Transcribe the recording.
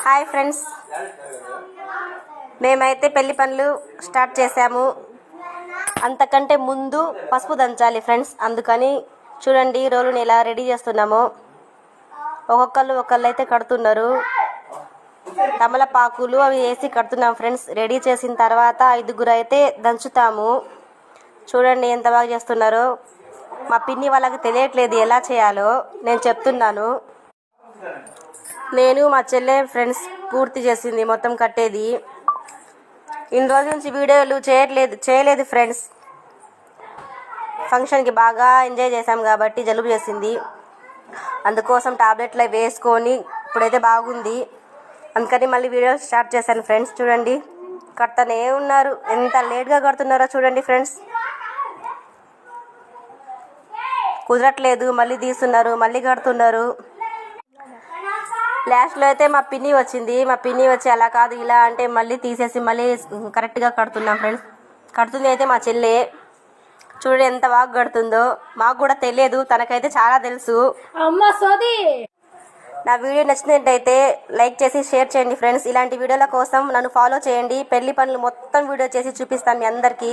Hi friends, మేమైతే పెళ్లి పనులు స్టార్ట్ చేసాము. అంతకంటే ముందు పసుపు దంచాలి ఫ్రెండ్స్. అందుకని చూడండి రోలుని ఎలా రెడీ చేస్తున్నామో. ఒకళ్ళు అయితే కడుతున్నారు. తమలపాకులు అవి వేసి కడుతున్నాం ఫ్రెండ్స్. రెడీ చేసిన తర్వాత 5గురు అయితే దంచుతాము. చూడండి ఎంత బాగా చేస్తున్నారో. మా పిన్ని వాళ్ళకి తెలియట్లేదు ఎలా చేయాలో, నేను చెప్తున్నాను. నేను మా చెల్లె ఫ్రెండ్స్ పూర్తి చేసింది మొత్తం కట్టేది. ఇన్ని రోజుల నుంచి వీడియోలు చేయలేదు ఫ్రెండ్స్. ఫంక్షన్కి బాగా ఎంజాయ్ చేసాం కాబట్టి జలుబు చేసింది. అందుకోసం టాబ్లెట్లు వేసుకొని ఇప్పుడైతే బాగుంది. అందుకని మళ్ళీ వీడియో స్టార్ట్ చేశాను ఫ్రెండ్స్. చూడండి కడతానే ఉన్నారు. ఎంత లేట్గా కడుతున్నారో చూడండి ఫ్రెండ్స్. కుదరట్లేదు, మళ్ళీ తీస్తున్నారు, మళ్ళీ కడుతున్నారు. లాస్ట్లో అయితే మా పిన్ని వచ్చింది. మా పిన్ని వచ్చి అలా కాదు ఇలా అంటే మళ్ళీ తీసేసి మళ్ళీ కరెక్ట్గా కడుతున్నాం ఫ్రెండ్స్. కడుతుంది అయితే మా చెల్లె. చూడండి ఎంత బాగా కడుతుందో. మాకు కూడా తెలియదు, తనకైతే చాలా తెలుసు. నా వీడియో నచ్చినట్టయితే లైక్ చేసి షేర్ చేయండి ఫ్రెండ్స్. ఇలాంటి వీడియోల కోసం నన్ను ఫాలో చేయండి. పెళ్లి పనులు మొత్తం వీడియో చేసి చూపిస్తాను మీ అందరికీ.